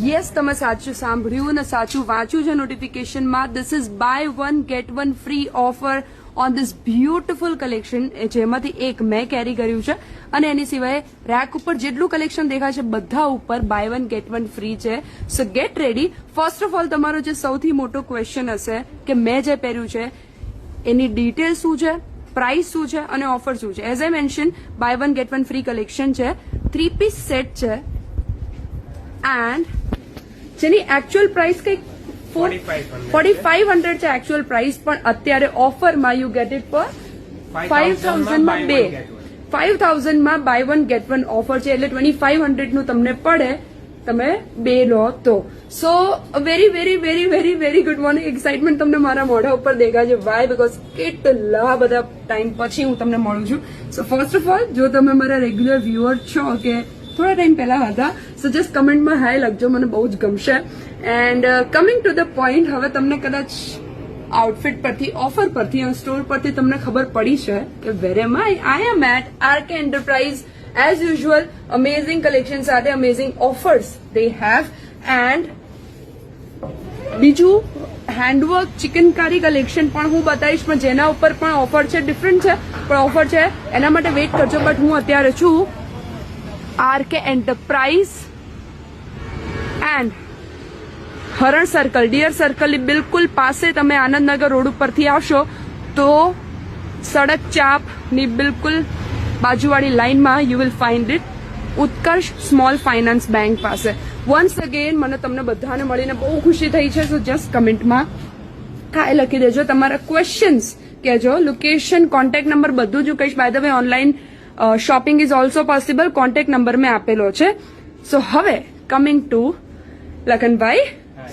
Yes, તમે સાચું સાંભળ્યું અને સાચું વાંચ્યું છે નોટિફિકેશનમાં. This is buy one get one free offer on this beautiful collection, જેમાંથી એક મેં કેરી કર્યું છે. અને એની સિવાય રેક ઉપર જેટલું કલેક્શન દેખાય છે બધા ઉપર buy one get one free છે. So get ready. First of all તમારો જે સૌથી મોટો ક્વેશ્ચન હશે કે મેં જે પહેર્યું છે એની ડિટેલ શું છે, પ્રાઇસ શું છે અને ઓફર શું છે. As I mention, buy one get one free collection છે, 3 પીસ સેટ છે એન્ડ જેની એકચ્યુઅલ પ્રાઇસ કંઈક 4500 છે એકચ્યુઅલ પ્રાઇસ, પણ અત્યારે ઓફરમાં યુ ગેટ ઇટ ફોર 5000 માં બે 5000 માં buy one get one offer છે, એટલે 2500 નું તમને પડે તમે બે લો તો. સો very very very very very good morning. Excitement તમને મારા મોઢા ઉપર દેખાય છે. વાય? બીકોઝ કેટલા બધા ટાઈમ પછી હું તમને મળું છું. સો ફર્સ્ટ ઓફ ઓલ, જો તમે મારા રેગ્યુલર વ્યુઅર છો કે થોડા ટાઈમ પહેલા હતા, સો જસ્ટ કમેન્ટમાં હાય લખજો, મને બહુ જ ગમશે. And coming to the point, હવે તમને કદાચ આઉટફિટ પરથી, ઓફર પરથી અને સ્ટોર પરથી તમને ખબર પડી છે કે where am I am at R K enterprise. As usual amazing collection સાથે amazing offers they have. And બીજું હેન્ડવર્ક ચિકનકારી કલેક્શન પણ હું બતાવીશ, પણ જેના ઉપર પણ ઓફર છે, ડિફરન્ટ છે પણ ઓફર છે, એના માટે વેઇટ કરજો. બટ હું અત્યારે છું આરકે એન્ટરપ્રાઇઝ એન્ડ હરણ સર્કલ, ડિયર સર્કલની બિલકુલ પાસે. તમે આનંદનગર રોડ ઉપરથી આવશો તો સડક ચાપની બિલકુલ બાજુવાળી લાઇનમાં you will find it, Utkarsh small finance bank પાસે. વન્સ અગેન મને તમને બધાને મળીને બહુ ખુશી થઈ છે. સો જસ્ટ કમેન્ટમાં કાંઈ લખી દેજો, તમારા ક્વેશ્ચન્સ કહેજો, લોકેશન, કોન્ટેક્ટ નંબર બધું જ કહીશ. By the way online shopping is also possible, contact number મેં આપેલો છે. સો હવે કમિંગ ટુ લખનભાઈ.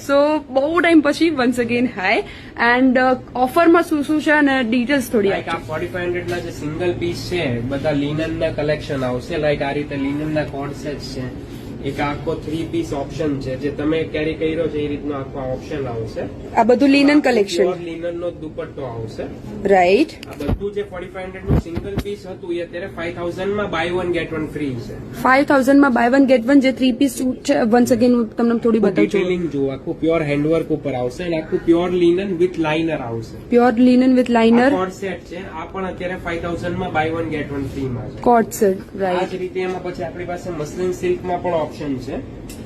સો બહુ ટાઈમ પછી વન્સ અગેન હાય. એન્ડ ઓફરમાં શું શું છે અને ડિટેલ્સ થોડી લાઈક આ 4500 ના જે સિંગલ પીસ છે બધા લિનન ના કલેક્શન આવશે. લાઈક આ રીતે લિનન ના કોડ સેટ છે, એક આખો 3 પીસ ઓપ્શન છે જે તમે કેરી કર્યો છે એ રીતનો આખો ઓપ્શન આવશે. આ બધું લિનન કલેક્શન, લિનન નો દુપટ્ટો આવશે. રાઈટ. આ બધું જે 4500 નું સિંગલ પીસ હતું એ અત્યારે 5000 માં buy one get one free છે. 5000 માં બાય વન ગેટ વન જે 3 પીસ સૂટ છે. વન્સ અગેન હું તમને થોડી બતાવું છું. ડિટેલિંગ જો આખું પ્યોર હેન્ડવર્ક ઉપર આવશે અને આખું પ્યોર લિનન વિથ લાઇનર આવશે. Pure linen with liner coord set છે, આ પણ અત્યારે 5000 માં buy one get one free માં છે. કોડ સેટ, આ રાઈટ જ રીતે એમાં પછી આપણી પાસે મસલિન સિલ્કમાં પણ ઓપ્શન છે.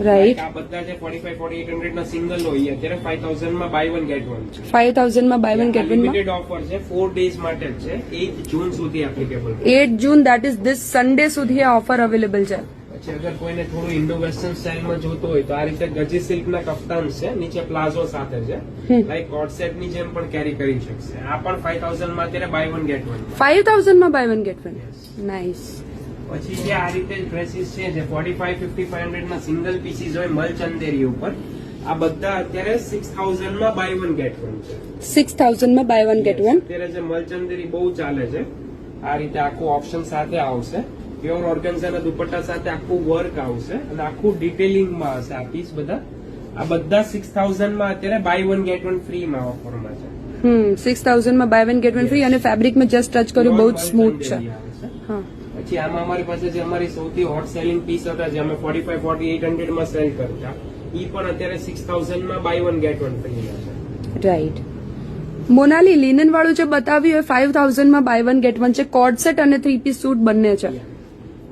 રાઈટ. આ બધા જે 45-4800 ના સિંગલ હોય અત્યારે 5000 માં બાય વન ગેટ વન છે. 5000 માં બાય વન ગેટ વન માં લિમિટેડ ઓફર છે, 4 ડેઝ માટે જ છે, 8 જૂન સુધી applicable. 8 June, that is this Sunday સુધી આ ઓફર અવેલેબલ છે. પછી અગર કોઈને થોડું ઇન્ડો વેસ્ટર્ન સ્ટાઇલમાં જોતો હોય તો આ રીતે ગજી સિલ્ક ના કફતાન છે, નીચે પ્લાઝો સાથે છે, લાઈક કોટ સેટ ની જેમ પણ કેરી કરી શકશે. આ પણ 5000 માં અત્યારે બાય વન ગેટ વન. 5000 માં buy one get one, nice. પછી જે આ રીતે ડ્રેસીસ છે જે 45-5500 ના સિંગલ પીસીસ હોય મલચંદેરી ઉપર, આ બધા અત્યારે 6000 માં બાય વન ગેટ વન છે. 6000 માં બાય વન ગેટ વન. અત્યારે જે મલચંદેરી બહુ ચાલે છે, આ રીતે આખું ઓપ્શન સાથે આવશે, પ્યોર ઓર્ગન્ઝાના દુપટ્ટા સાથે આખું વર્ક આવશે અને આખું ડિટેલિંગમાં હશે આ પીસ. બધા આ બધા 6000 માં અત્યારે buy one get one free માં ઓફરમાં છે. 6000 માં buy one get one free અને ફેબ્રિક મેં જસ્ટ ટચ કર્યું, બહુ જ સ્મૂથ છે. હા. પછી આમાં અમારી પાસે જે અમારી સૌથી હોટ સેલિંગ પીસ હતા જે અમે 45-4800 માં સેલ કરતા, એ પણ અત્યારે 6000 માં buy one get one free છે. રાઈટ. મોનાલી, લિનન વાળું જે બતાવ્યું એ 5000 માં બાય વન ગેટ વન છે. કોડ સેટ અને 3 પીસ સૂટ બંને છે.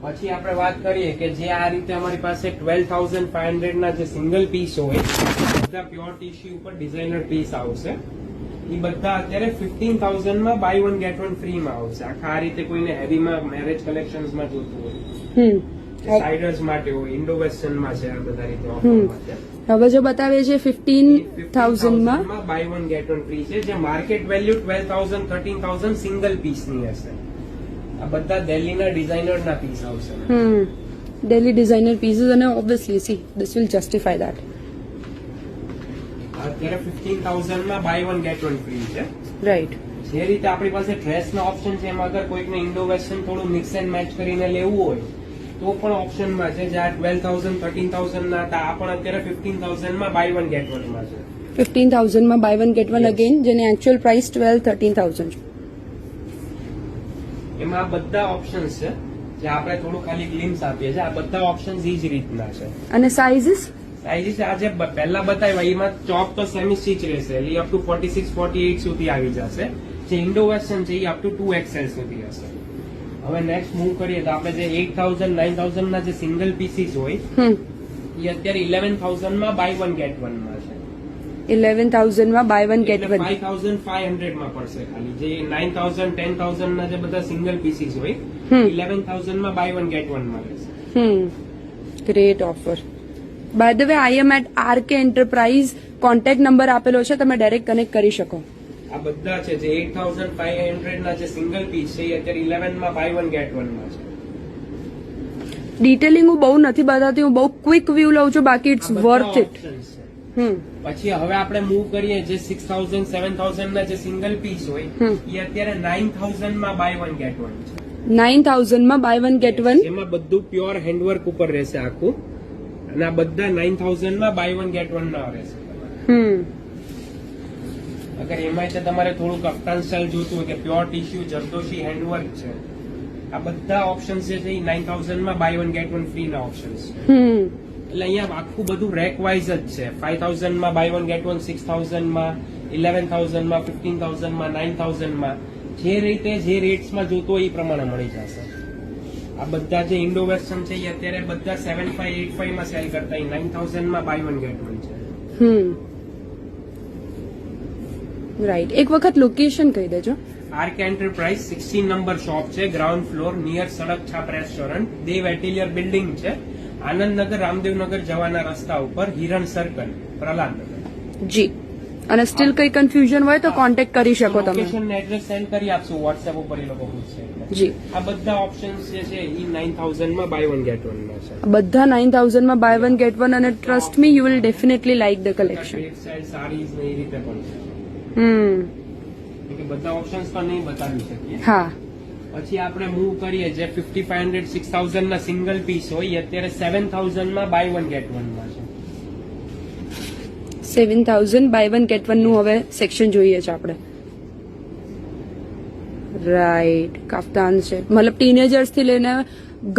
પછી આપણે વાત કરીએ કે જે આ રીતે અમારી પાસે 12500 ના જે સિંગલ પીસ હોય બધા પ્યોર ટીશ્યુ ઉપર ડિઝાઇનર પીસ આવશે. એ બધા અત્યારે 15000 માં buy one get one free માં આવશે. આખા આ રીતે કોઈને હેવીમાં મેરેજ કલેક્શન્સ માં જોતું હોય, સાઇડર્સ માટે હોય, ઇન્ડો વેસ્ટર્ન માં છે, આ બધા રીતે ઓફરમાં છે. હવે જો બતાવે છે 15000 માં buy one get one free છે, જે માર્કેટ વેલ્યુ 12000-13000 સિંગલ પીસ ની હશે. આ બધા દિલ્હીના ડિઝાઇનર ના પીસ આવશે. દિલ્હી ડિઝાઇનર પીસીસ અને obviously see this will justify that. અત્યારે 15000 માં buy one get one free છે. રાઈટ. જે રીતે આપણી પાસે ડ્રેસ ના ઓપ્શન છે એમાં અગર કોઈકને ઇન્ડો વેસ્ટર્ન થોડું મિક્સ એન્ડ મેચ કરીને લેવું હોય તો પણ ઓપ્શનમાં છે. જે આ 12000-13000 ના હતા આ પણ અત્યારે 15000 માં બાય વન ગેટ વન માં છે. 15000 માં buy one get one again, જેની એકચ્યુઅલ પ્રાઇસ 12-13,000 છે. એમાં આ બધા ઓપ્શન્સ છે જે આપણે થોડું ખાલી ગ્લિમ્સ આપીએ છીએ. આ બધા ઓપ્શન્સ એ જ રીતના છે. અને સાઇઝીસ સાઈઝ આજે પહેલા બતાવ્યા એમાં ચોપ તો સેમી સ્ટીચ રહેશે એટલે અપ ટુ 46 48 સુધી આવી જશે. જે ઇન્ડો વેસ્ટર્ન છે એ અપ ટુ 2XL સુધી હશે. હવે નેક્સ્ટ મૂવ કરીએ તો આપણે જે 8000 9000 ના જે સિંગલ પીસીસ હોય એ અત્યારે 11000 માં બાય વન ગેટ વન માં છે. 11,000 માં બાય વન ગેટ વન. 5500 માં પડશે ખાલી. જે 9000 10000 ના જે બધા સિંગલ પીસીસ હોય 11000 માં બાય વન ગેટ વન માં રહેશે. Great offer. By the way I am at RK Enterprise. Contact number આપેલો છે, તમે ડાયરેક્ટ કનેક્ટ કરી શકો. આ બધા છે જે 8500 ના જે સિંગલ પીસ છે એ અત્યારે 11 માં બાય વન ગેટ વન માં છે. ડિટેલિંગ હું બહુ નથી બતાવતી, હું બહુ ક્વિક વ્યૂ લઉં છું, બાકી ઇટ્સ વર્થ ઇટ. પછી હવે આપણે મૂવ કરીએ જે 6000 7000 ના જે સિંગલ પીસ હોય એ અત્યારે 9000 માં બાય વન ગેટ વન છે. 9,000 માં બાય વન ગેટ વન. એમાં બધું પ્યોર હેન્ડવર્ક ઉપર રહેશે આખું, અને આ બધા 9000 માં બાય વન ગેટ વન ના રહેશે. અગર એમાં તમારે થોડું કફતાન સ્ટાઇલ જોતું હોય કે પ્યોર ટીશ્યુ જરદોશી હેન્ડવર્ક છે, આ બધા ઓપ્શન જે છે એ 9000 માં buy one get one free ના ઓપ્શન છે. એટલે અહીંયા આખું બધું રેક વાઇઝ જ છે. 5000 માં બાય વન ગેટ વન, 6000 માં, 11000 માં, 15000 માં, 9000 માં, જે રીતે જે રેટ્સ માં જોતો હોય એ પ્રમાણે મળી જશે. આ બધા જે ઇન્ડો વેસ્ટર્ન છે એ અત્યારે બધા 7585 માં સેલ કરતા 9000 માં બાય વન ગેટ વન છે. રાઈટ. એક વખત લોકેશન કહી દેજો. RK એન્ટરપ્રાઇઝ 16 નંબર શોપ છે, ગ્રાઉન્ડ ફ્લોર, નિયર સડક છાપ રેસ્ટોરન્ટ, દેવ એટિલિયર બિલ્ડિંગ છે, આનંદનગર રામદેવનગર જવાના રસ્તા ઉપર, હિરણ સર્કલ, પ્રહલાદનગર. જી. અને સ્ટીલ કઈ કન્ફ્યુઝન હોય તો કોન્ટેક્ટ કરી શકો તમે. લોકેશન એડ્રેસ સેન્ડ કરી આપશું વોટ્સએપ ઉપર, એ લોકો પૂછશે. જી. આ બધા ઓપ્શન્સ જે છે એ 9000 માં બાય વન ગેટ વન માં છે. બધા 9000 માં બાય વન ગેટ વન, અને trust me you will definitely like the collection. Saris ને એ રીતે પણ છે. બધા ઓપ્શન્સ પણ નહીં બતાવી શકીએ. હા. પછી આપણે મૂવ કરીએ જે 5500 6000 ના સિંગલ પીસ હોય એ અત્યારે 7000 માં બાય વન ગેટ વન માં છે. 7000 બાય વન ગેટ વન નું હવે સેક્શન જોઈએ છે આપણે. રાઈટ. કાફતાન છે, મતલબ ટીનેજર્સ થી લઈને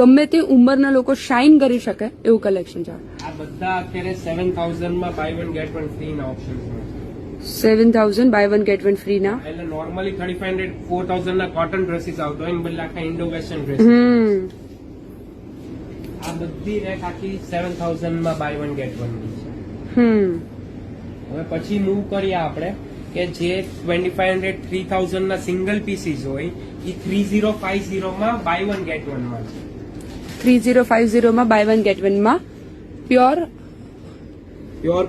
ગમે તે ઉંમરના લોકો શાઇન કરી શકે એવું કલેક્શન છે. આ બધા અત્યારે 7000 માં buy one get one free ના ઓપ્શન છે. 7000 buy one get one free ના. એટલે નોર્મલી 3500 4000 ના કોટન ડ્રેસીસ આવતો હોય ને બદલે આખા ઇન્ડો વેસ્ટર્ન ડ્રેસ. આ બધી રેક આખી 7000 માં બાય વન ગેટ વન ની છે. હવે પછી મૂવ કરીએ આપણે કે જે 2500 3000 ના સિંગલ પીસીસ હોય એ 3050 માં બાય વન ગેટ વન માં છે. 3050 માં બાય વન ગેટ વન માં પ્યોર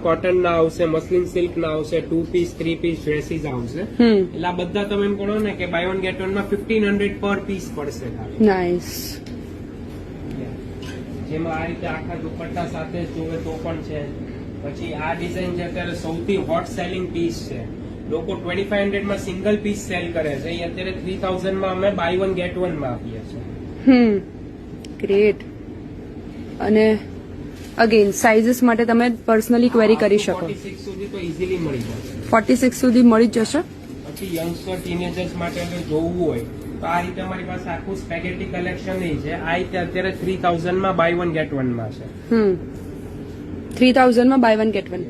કોટન ના આવશે, મસલિન સિલ્ક ના આવશે, 2 પીસ 3 પીસ ડ્રેસીસ આવશે. એટલે આ બધા તમે એમ કહો ને કે બાય વન ગેટ વન માં 1500 પર પીસ પડશે. નાઇસ. જેમાં આ રીતે આખા દુપટ્ટા સાથે જોવે તો પણ છે. પછી આ ડિઝાઇન જે અત્યારે સૌથી હોટ સેલિંગ પીસ છે, લોકો 2500 માં સિંગલ પીસ સેલ કરે છે, એ અત્યારે 3000 માં અમે બાય વન ગેટ વન માં આપીએ છીએ. ગ્રેટ. અને અગેન સાઇઝીસ માટે તમે પર્સનલી ક્વેરી કરી શકો. 46 સુધી તો ઇઝીલી મળી જશે. 46 સુધી મળી જશે. પછી યંગસ્ટર ટીનેજર્સ માટે અગર જોવું હોય તો આ રીતે અમારી પાસે આખું સ્પેગેટી કલેક્શન છે. આ રીતે અત્યારે 3000 માં બાય વન ગેટ વન માં છે. 3000 માં buy one get one.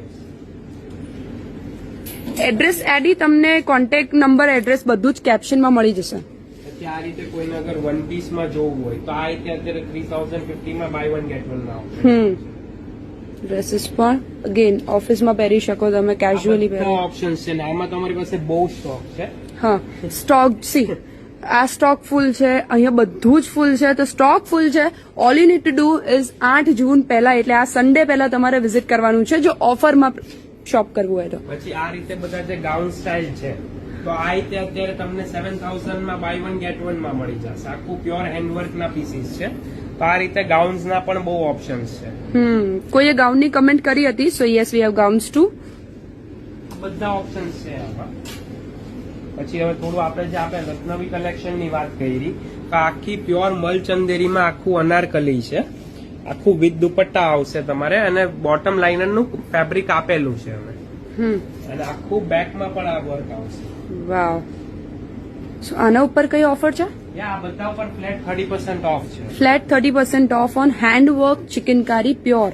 Address એડી તમને કોન્ટેક્ટ નંબર એડ્રેસ બધું જ કેપ્શનમાં મળી જશે. પછી આ રીતે કોઈને અગર વન પીસ માં જોવું હોય તો આ રીતે અત્યારે 3050 માં બાય વન ગેટ વન ના ડ્રેસીસ પણ અગેન ઓફિસમાં પહેરી શકો તમે, કેઝ્યુઅલી પહેરી. ઓપ્શન્સ છે ને આમાં તમારી પાસે બહુ સ્ટોક છે. હા, સ્ટોક સી આ સ્ટોક ફૂલ છે, અહીંયા બધું જ ફૂલ છે. તો સ્ટોક ફૂલ છે. All you need to do is 8 જૂન પહેલા, એટલે આ સન્ડે પહેલા તમારે વિઝિટ કરવાનું છે જો ઓફરમાં શોપ કરવું હોય તો. પછી આ રીતે બધા જે ગાઉન સ્ટાઇલ છે તો આ રીતે અત્યારે તમને 7000 માં બાય વન ગેટ વન માં મળી જશે. આખું પ્યોર હેન્ડવર્ક ના પીસીસ છે. તો આ રીતે ગાઉન્સ ના પણ બહુ ઓપ્શન્સ છે. કોઈએ ગાઉન ની કમેન્ટ કરી હતી, so yes we have gowns too. બધા ઓપ્શન્સ છે આમાં. પછી હવે થોડું આપણે જે આપણે લખનવી કલેક્શન ની વાત કરી તો આખી પ્યોર મલચંદેરીમાં આખું અનારકલી છે. આખું વિથ દુપટ્ટા આવશે તમારે, અને બોટમ લાઇનર નું ફેબ્રિક આપેલું છે હવે, અને આખું બેકમાં પણ આ વર્ક આવશે. વાવ. સો આના ઉપર કઈ ઓફર છે? આ બધા ઉપર ફ્લેટ 30% ઓફ છે. Flat 30% off on handwork chikankari pure.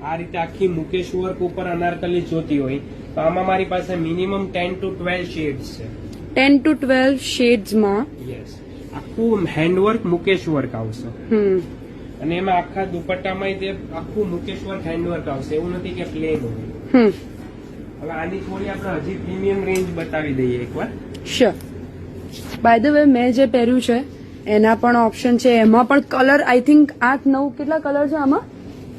આ રીતે આખી મુકેશ વર્ક ઉપર અનારકલી જોતી હોય તો આમાં મારી પાસે મિનિમમ 10 to 12 શેડ્સ છે. 10 to 12 શેડ્સમાં. યસ, આખું હેન્ડવર્ક મુકેશ વર્ક આવશે અને એમાં આખા દુપટ્ટામાં તે આખું મુકેશ વર્ક હેન્ડવર્ક આવશે, એવું નથી કે પ્લેન હોય. હવે આની થોડી આપણે હજી પ્રીમિયમ રેન્જ બતાવી દઈએ એકવાર. શ્યોર. બાય ધ વે મેં જે પહેર્યું છે એના પણ ઓપ્શન છે, એમાં પણ કલર આઈ થિંક 8-9 કેટલા કલર છે આમાં?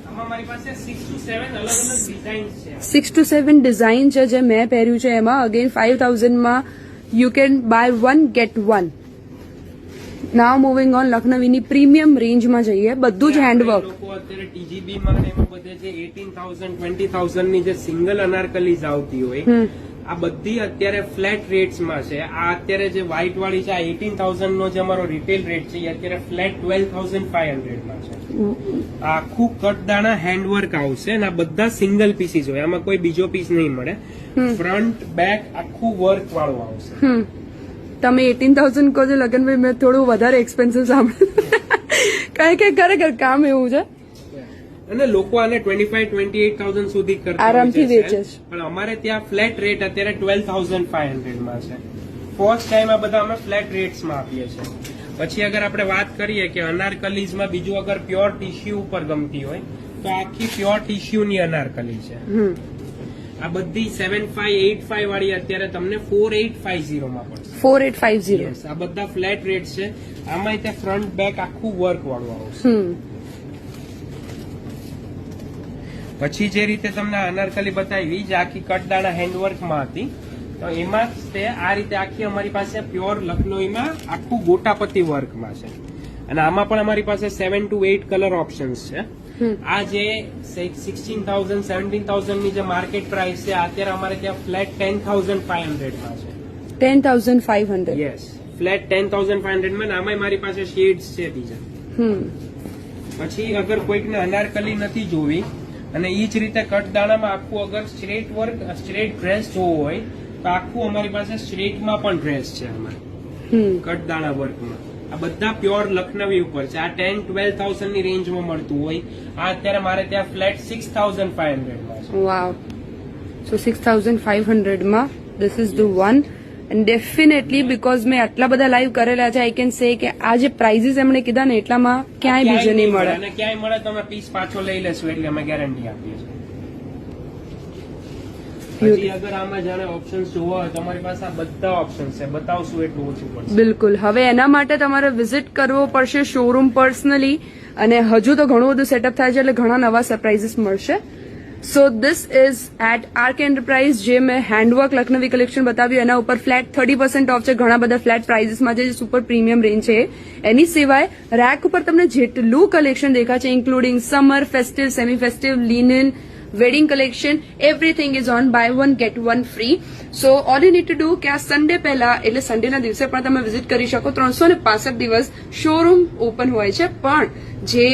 આમાં મારી પાસે 6 to 7 અલગ અલગ ડિઝાઇન્સ છે. 6 to 7 ડિઝાઇન છે જે મેં પહેર્યું છે એમાં. અગેન 5000 માં યુ કેન બાય 1 ગેટ 1. નાવ મૂવિંગ ઓન લખનવીની પ્રીમિયમ રેન્જમાં જઈએ. બધું જ હેન્ડવર્ક. લોકો અત્યારે ટીજીબી માં ને એમાં બધે જે 18,000 20,000 ની જે સિંગલ અનારકલીઝ આવતી હોય આ બધી અત્યારે ફ્લેટ રેટ્સ માં છે. આ અત્યારે જે વ્હાઇટ વાળી છે આ 18,000 નો જે અમારો રિટેલ રેટ છે એ અત્યારે ફ્લેટ 12,500 માં છે. આ આખું કટદાણા હેન્ડવર્ક આવશે અને આ બધા સિંગલ પીસીસ હોય, આમાં કોઈ બીજો પીસ નહીં મળે. ફ્રન્ટ બેક આખું વર્ક વાળું આવશે. તમે 18,000 કહો છો લગનભાઈ, મેં થોડું વધારે એક્સપેન્સિવ સાંભળ્યું કારણ કે ખરેખર કામ એવું છે અને લોકો આને 25,000-28,000 સુધી કરતા આરામથી વેચે છે. પણ અમારે ત્યાં ફ્લેટ રેટ અત્યારે 12,500 માં છે. ફર્સ્ટ ટાઈમ આ બધા અમે ફ્લેટ રેટ્સ માં આપીએ છીએ. પછી અગર આપણે વાત કરીએ કે અનારકલીઝમાં બીજું અગર પ્યોર ટિશ્યુ ઉપર ગમતી હોય તો આખી પ્યોર ટિશ્યુ ની અનારકલી છે. આ બધી 7585 વાળી અત્યારે તમને 4850 માં પડશે. 4850. Yes, આ બધા ફ્લેટ રેટ છે. આમાં ત્યાં ફ્રન્ટ બેક આખું વર્ક વાળું આવશે. પછી જે રીતે તમને અનારકલી બતાવી જે આખી કટદાણા હેન્ડવર્કમાં હતી તો એમાં તે આ રીતે આખી અમારી પાસે પ્યોર લખનૌમાં આખું ગોટાપતિ વર્કમાં છે અને આમાં પણ અમારી પાસે 7 to 8 કલર ઓપ્શન્સ છે. આ જે 16,000 17,000 ની જે માર્કેટ પ્રાઇસ છે અત્યારે અમારે ત્યાં ફ્લેટ 10,500 માં છે. 10,500. યસ, ફ્લેટ 10,500 માં. આમાં મારી પાસે શેડ્સ છે બીજા. પછી અગર કોઈકને અનારકલી નથી જોવી અને એ જ રીતે કટદાણામાં આખું અગર સ્ટ્રેટ વર્ક સ્ટ્રેટ ડ્રેસ જોવો હોય તો આખું અમારી પાસે સ્ટ્રેટમાં પણ ડ્રેસ છે આમાં કટદાણા વર્કમાં. આ બધા પ્યોર લખનવી ઉપર છે. આ 10-12,000 ની રેન્જમાં મળતું હોય. આ અત્યારે મારે ત્યાં ફ્લેટ 6,500 માં છે. વાવ. સો 6,500 માં this is the one. And definitely because મેં આટલા બધા લાઈવ કરેલા છે આઈ કેન સે કે આ જે પ્રાઇઝીસ એમણે કીધા ને એટલામાં ક્યાંય બીજે નહીં મળે. અને ક્યાંય મળે તો અમે પીસ પાછો લઈ લેશું એટલે અમે ગેરંટી આપીએ છીએ. હજી અગર આમાં જાણે ઓપ્શન્સ જોવા હોય તો અમારી પાસે આ બધા ઓપ્શન્સ છે, બતાવશું એટલું ઓછું પડશે. બિલકુલ. હવે એના માટે તમારે વિઝિટ કરવો પડશે શોરૂમ પર્સનલી અને હજુ તો ઘણું બધું સેટઅપ થાય છે એટલે ઘણા નવા સરપ્રાઇઝીસ મળશે. So this is at RK Enterprise. જે મેં હેન્ડવર્ક લખનવી કલેક્શન બતાવ્યું એના ઉપર ફ્લેટ 30% ઓફ છે. ઘણા બધા ફ્લેટ પ્રાઇઝીસમાં જે સુપર પ્રીમિયમ રેન્જ છે. એની સિવાય રેક ઉપર તમને જેટલું કલેક્શન દેખાશે including summer, festive, semi festive, linen, wedding collection, everything is on buy 1 get 1 free. So all you need to do કે આ સન્ડે પહેલા એટલે સન્ડેના દિવસે પણ તમે વિઝિટ કરી શકો. 365 દિવસ શોરૂમ ઓપન હોય છે પણ જે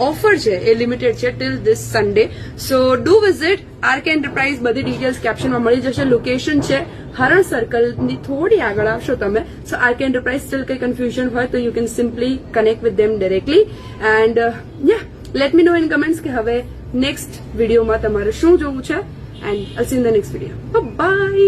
ઓફર છે એ લિમિટેડ છે till this Sunday. So do visit arc enterprise. બધી ડિટેલ્સ કેપ્શનમાં મળી જશે. લોકેશન છે હરણ સર્કલની થોડી આગળ આવશો તમે. સો આર્ક એન્ટરપ્રાઇઝ સ્ટીલ કઈ કન્ફ્યુઝન હોય તો you can simply connect with them directly. And ya let me know in comments કે હવે નેક્સ્ટ વિડીયોમાં તમારે શું જોવું છે. And I'll see in the next video. By.